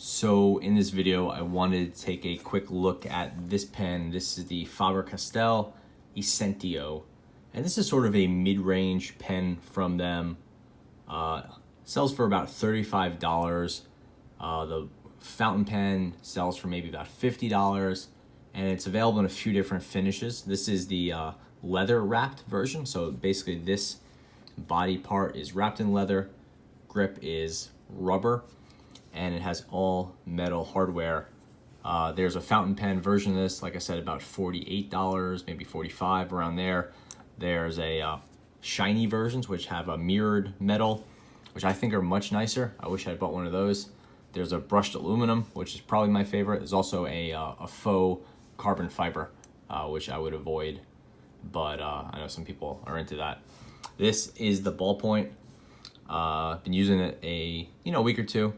So in this video, I wanted to take a quick look at this pen. This is the Faber-Castell Essentio. And this is sort of a mid-range pen from them. Sells for about $35. The fountain pen sells for maybe about $50. And it's available in a few different finishes. This is the leather wrapped version. So basically this body part is wrapped in leather. Grip is rubber. And it has all metal hardware. There's a fountain pen version of this, like I said, about $48, maybe $45, around there. There's a shiny versions, which have a mirrored metal, which I think are much nicer. I wish I had bought one of those. There's a brushed aluminum, which is probably my favorite. There's also a faux carbon fiber, which I would avoid, but I know some people are into that. This is the ballpoint. Been using it a week or two.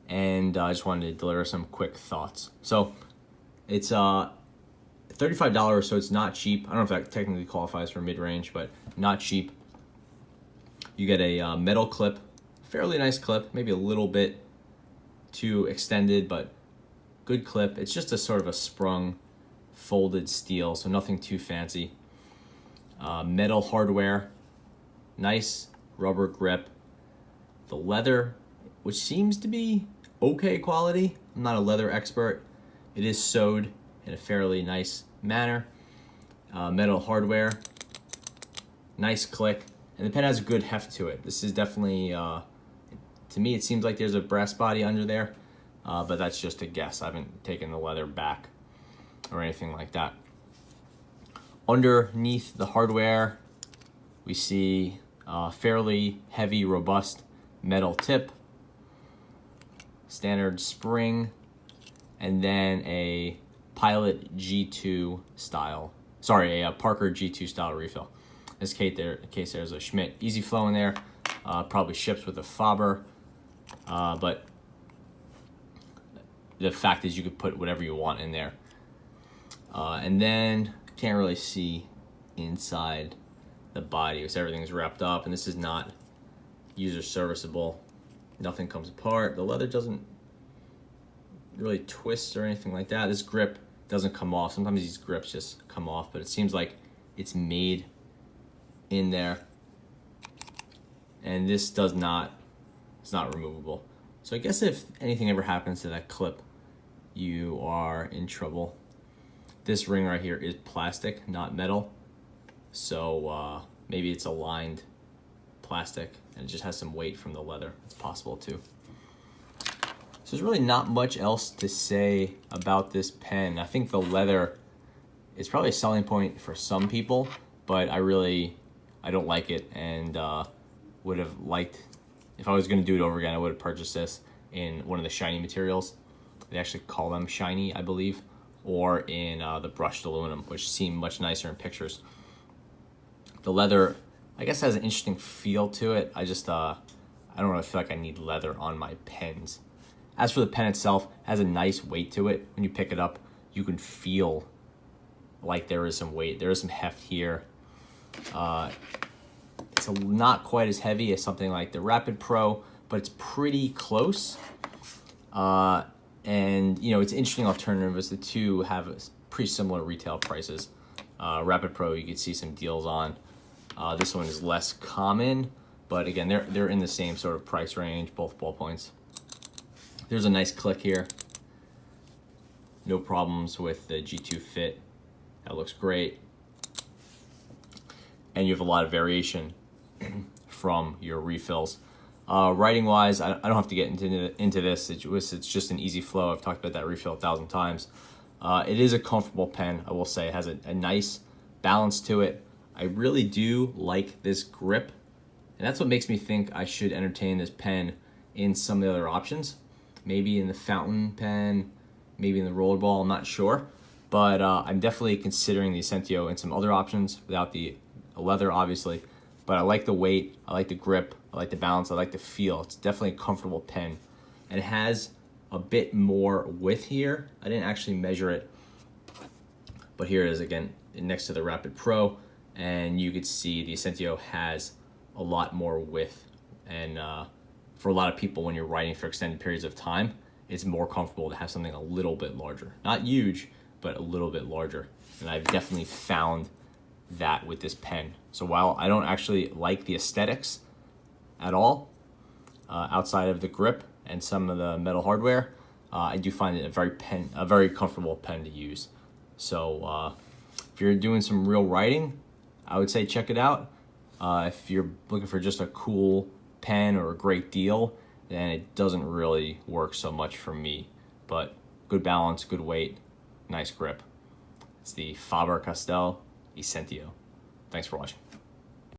And I just wanted to deliver some quick thoughts. So it's $35, so it's not cheap. I don't know if that technically qualifies for mid-range, but not cheap. You get a metal clip, fairly nice clip, maybe a little bit too extended, but good clip. It's just a sort of a sprung folded steel, so nothing too fancy. Metal hardware, nice rubber grip. The leather, which seems to be okay quality. I'm not a leather expert. It is sewed in a fairly nice manner. Metal hardware, nice click, and the pen has a good heft to it. This is definitely, to me, it seems like there's a brass body under there, but that's just a guess. I haven't taken the leather back or anything like that. Underneath the hardware, we see fairly heavy, robust metal tip, standard spring, and then a Pilot G2 style, a Parker G2 style refill. In this case, there's a Schmidt Easy Flow in there, probably ships with a Faber, but the fact is you could put whatever you want in there. And then can't really see inside the body because everything's wrapped up, and this is not user serviceable. Nothing comes apart. The leather doesn't really twist or anything like that. This grip doesn't come off. Sometimes these grips just come off, but it seems like it's made in there. And this it's not removable. So I guess if anything ever happens to that clip, you are in trouble. This ring right here is plastic, not metal. So maybe it's a lined plastic and it just has some weight from the leather. It's possible too. So there's really not much else to say about this pen. I think the leather is probably a selling point for some people, but I don't like it, and would have liked, if I was going to do it over again, I would have purchased this in one of the shiny materials. They actually call them shiny, I believe, or in the brushed aluminum, which seem much nicer in pictures. The leather, I guess, has an interesting feel to it. I don't really feel like I need leather on my pens. As for the pen itself, it has a nice weight to it. When you pick it up, you can feel like there is some weight. There is some heft here. It's not quite as heavy as something like the Rapid Pro, but it's pretty close. And it's an interesting alternative as the two have pretty similar retail prices. Rapid Pro, you could see some deals on. This one is less common, but again, they're in the same sort of price range, both ballpoints. There's a nice click here. No problems with the G2 fit. That looks great. And you have a lot of variation from your refills. Writing wise, I don't have to get into this. It's just an easy flow. I've talked about that refill 1,000 times. It is a comfortable pen, I will say. It has a nice balance to it. I really do like this grip, and that's what makes me think I should entertain this pen in some of the other options. Maybe in the fountain pen, maybe in the rollerball, I'm not sure. But I'm definitely considering the Essentio and some other options without the leather, obviously. But I like the weight, I like the grip, I like the balance, I like the feel. It's definitely a comfortable pen. And it has a bit more width here. I didn't actually measure it, but here it is again next to the Rapid Pro. And you could see the Essentio has a lot more width. And for a lot of people, when you're writing for extended periods of time, it's more comfortable to have something a little bit larger. Not huge, but a little bit larger. And I've definitely found that with this pen. So while I don't actually like the aesthetics at all, outside of the grip and some of the metal hardware, I do find it a very comfortable pen to use. So if you're doing some real writing, I would say check it out. If you're looking for just a cool pen or a great deal, then it doesn't really work so much for me. But good balance, good weight, nice grip. It's the Faber-Castell Essentio. Thanks for watching.